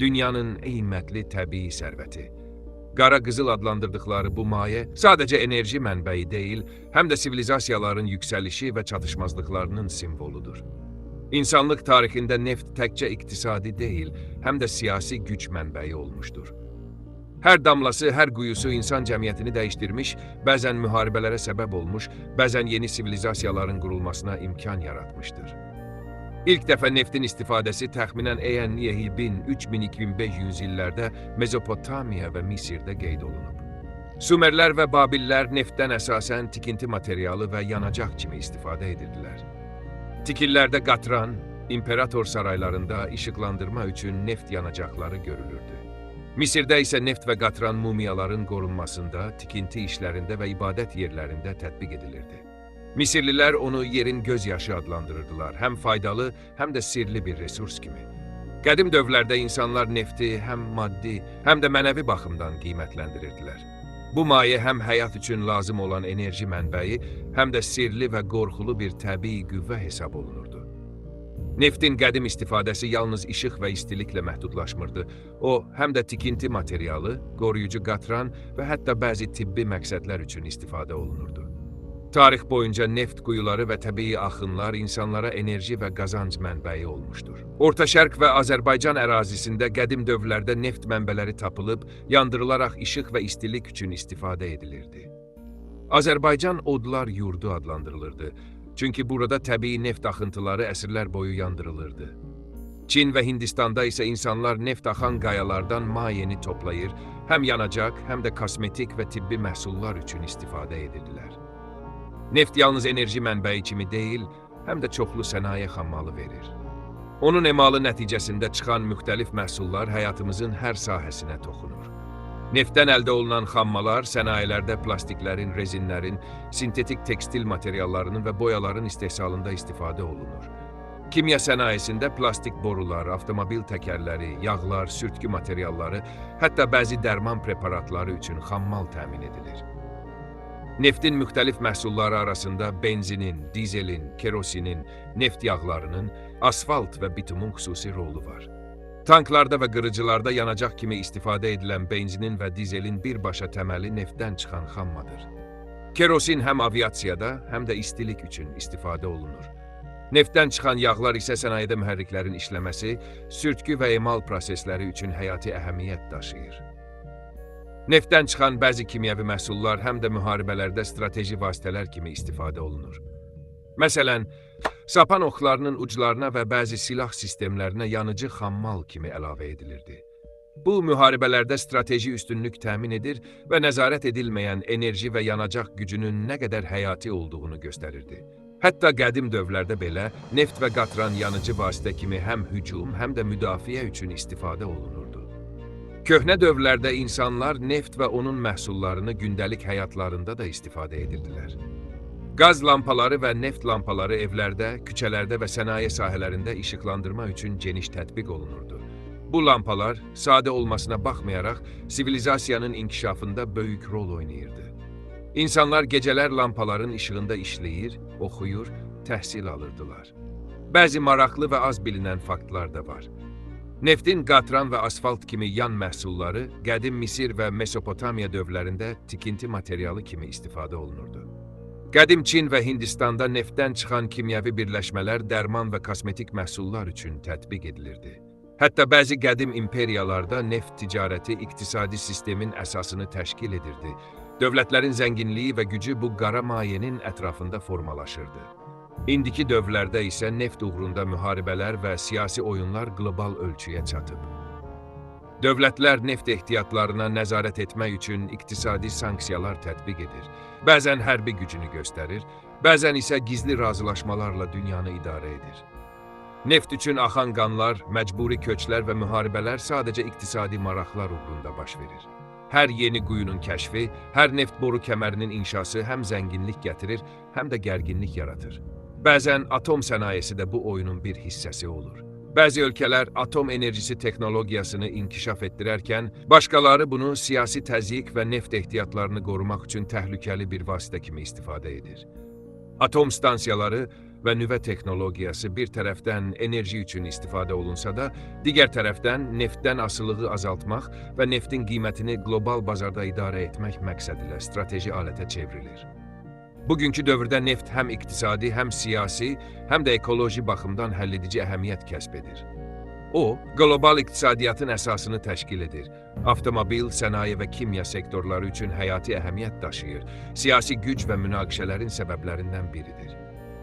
dünyanın ən qiymətli təbii sərvəti. Qara qızıl adlandırdıqları bu maye sadəcə enerji mənbəyi deyil, həm də sivilizasiyaların yüksəlişi və çatışmazlıqlarının simvoludur. İnsanlıq tarixində neft təkcə iqtisadi deyil, həm də siyasi güc mənbəyi olmuşdur. Hər damlası, hər quyusu insan cəmiyyətini dəyişdirmiş, bəzən müharibələrə səbəb olmuş, bəzən yeni sivilizasiyaların qurulmasına imkan yaratmışdır. İlk dəfə neftin istifadəsi təxminən əyənliyə 1000-3500 illərdə Mezopotamiya və Misirdə qeyd olunub. Sumerlər və Babillər neftdən əsasən tikinti materialı və yanacaq kimi istifadə edirdilər. Tikillərdə qatran, imperator saraylarında işıqlandırma üçün neft yanacaqları görülürdü. Misirdə isə neft və qatran mumiyaların qorunmasında, tikinti işlərində və ibadət yerlərində tətbiq edilirdi. Misirlilər onu yerin gözyaşı adlandırırdılar, həm faydalı, həm də sirli bir resurs kimi. Qədim dövrlərdə insanlar nefti həm maddi, həm də mənəvi baxımdan qiymətləndirirdilər. Bu maye həm həyat üçün lazım olan enerji mənbəyi, həm də sirli və qorxulu bir təbii qüvvə hesab olunurdu. Neftin qədim istifadəsi yalnız işıq və istiliklə məhdudlaşmırdı. O, həm də tikinti materialı, qoruyucu qatran və hətta bəzi tibbi məqsədlər üçün istifadə olunurdu. Tarix boyunca neft quyuları və təbii axınlar insanlara enerji və qazanc mənbəyi olmuşdur. Orta Şərq və Azərbaycan ərazisində qədim dövrlərdə neft mənbələri tapılıb, yandırılaraq işıq və istilik üçün istifadə edilirdi. Azərbaycan odlar yurdu adlandırılırdı. Çünki burada təbii neft axıntıları əsrlər boyu yandırılırdı. Çin və Hindistanda isə insanlar neft axan qayalardan mayeni toplayır, həm yanacaq, həm də kosmetik və tibbi məhsullar üçün istifadə edirdilər. Neft yalnız enerji mənbəyi kimi deyil, həm də çoxlu sənaye xammalı verir. Onun emalı nəticəsində çıxan müxtəlif məhsullar həyatımızın hər sahəsinə toxunur. Neftdən əldə olunan xammalar sənayelərdə plastiklərin, rezinlərin, sintetik tekstil materiallarının və boyaların istehsalında istifadə olunur. Kimya sənayesində plastik borular, avtomobil təkərləri, yağlar, sürtkü materialları, hətta bəzi dərman preparatları üçün xammal təmin edilir. Neftin müxtəlif məhsulları arasında benzinin, dizelin, kerosinin, neft yağlarının, asfalt və bitumun xüsusi rolu var. Tanklarda və qırıcılarda yanacaq kimi istifadə edilən benzinin və dizelin birbaşa təməli neftdən çıxan xammadır. Kerosin həm aviasiyada, həm də istilik üçün istifadə olunur. Neftdən çıxan yağlar isə sənayedə mühərriklərin işləməsi, sürtkü və emal prosesləri üçün həyati əhəmiyyət daşıyır. Neftdən çıxan bəzi kimyəvi məhsullar həm də müharibələrdə strateji vasitələr kimi istifadə olunur. Məsələn, sapan oxlarının uclarına və bəzi silah sistemlərinə yanıcı xammal kimi əlavə edilirdi. Bu, müharibələrdə strateji üstünlük təmin edir və nəzarət edilməyən enerji və yanacaq gücünün nə qədər həyati olduğunu göstərirdi. Hətta qədim dövrlərdə belə neft və qatran yanıcı vasitə kimi həm hücum, həm də müdafiə üçün istifadə olunurdu. Köhnə dövrlərdə insanlar neft və onun məhsullarını gündəlik həyatlarında da istifadə edirdilər. Qaz lampaları və neft lampaları evlərdə, küçələrdə və sənaye sahələrində işıqlandırma üçün geniş tətbiq olunurdu. Bu lampalar, sadə olmasına baxmayaraq, sivilizasiyanın inkişafında böyük rol oynayırdı. İnsanlar gecələr lampaların işığında işləyir, oxuyur, təhsil alırdılar. Bəzi maraqlı və az bilinən faktlar da var. Neftin qatran və asfalt kimi yan məhsulları qədim Misir və Mesopotamiya dövrlərində tikinti materialı kimi istifadə olunurdu. Qədim Çin və Hindistanda neftdən çıxan kimyəvi birləşmələr dərman və kosmetik məhsullar üçün tətbiq edilirdi. Hətta bəzi qədim imperiyalarda neft ticarəti iqtisadi sistemin əsasını təşkil edirdi. Dövlətlərin zənginliyi və gücü bu qara mayenin ətrafında formalaşırdı. İndiki dövrlərdə isə neft uğrunda müharibələr və siyasi oyunlar qlobal ölçüyə çatıb. Dövlətlər neft ehtiyatlarına nəzarət etmək üçün iqtisadi sanksiyalar tətbiq edir. Bəzən hərbi gücünü göstərir, bəzən isə gizli razılaşmalarla dünyanı idarə edir. Neft üçün axan qanlar, məcburi köçlər və müharibələr sadəcə iqtisadi maraqlar uğrunda baş verir. Hər yeni quyunun kəşfi, hər neft boru kəmərinin inşası həm zənginlik gətirir, həm də gərginlik yaradır. Bəzən atom sənayesi də bu oyunun bir hissəsi olur. Bəzi ölkələr atom enerjisi texnologiyasını inkişaf etdirərkən, başqaları bunu siyasi təzyiq və neft ehtiyatlarını qorumaq üçün təhlükəli bir vasitə kimi istifadə edir. Atom stansiyaları və nüvə texnologiyası bir tərəfdən enerji üçün istifadə olunsa da, digər tərəfdən neftdən asılılığı azaltmaq və neftin qiymətini qlobal bazarda idarə etmək məqsədi ilə strateji alətə çevrilir. Bugünkü dövrdə neft həm iqtisadi, həm siyasi, həm də ekoloji baxımdan həlledici əhəmiyyət kəsb edir. O, qlobal iqtisadiyyatın əsasını təşkil edir. Avtomobil, sənaye və kimya sektorları üçün həyati əhəmiyyət daşıyır. Siyasi güc və münaqişələrin səbəblərindən biridir.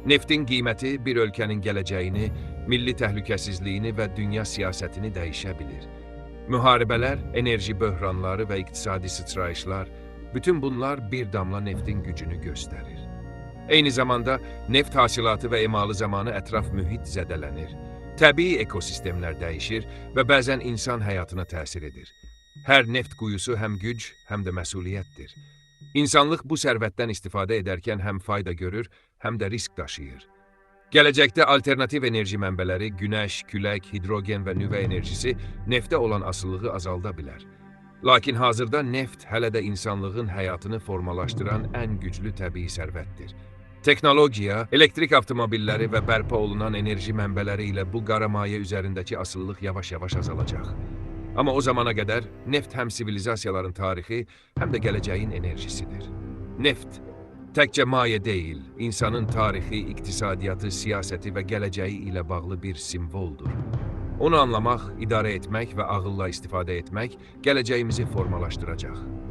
Neftin qiyməti bir ölkənin gələcəyini, milli təhlükəsizliyini və dünya siyasətini dəyişə bilir. Müharibələr, enerji böhranları və iqtisadi sıçrayışlar, bütün bunlar bir damla neftin gücünü göstərir. Eyni zamanda neft hasilatı və emalı zamanı ətraf mühit zədələnir. Təbii ekosistemlər dəyişir və bəzən insan həyatına təsir edir. Hər neft quyusu həm güc, həm də məsuliyyətdir. İnsanlıq bu sərvətdən istifadə edərkən həm fayda görür, həm də risk daşıyır. Gələcəkdə alternativ enerji mənbələri, günəş, külək, hidrogen və nüvə enerjisi neftə olan asılılığı azalda bilər. Lakin hazırda neft hələ də insanlığın həyatını formalaşdıran ən güclü təbii sərvətdir. Texnologiya, elektrik avtomobilləri və bərpa olunan enerji mənbələri ilə bu qara maye üzərindəki asılılıq yavaş-yavaş azalacaq. Amma o zamana qədər neft həm sivilizasiyaların tarixi, həm də gələcəyin enerjisidir. Neft təkcə maye deyil, insanın tarixi, iqtisadiyyatı, siyasəti və gələcəyi ilə bağlı bir simvoldur. Onu anlamaq, idarə etmək və ağılla istifadə etmək gələcəyimizi formalaşdıracaq.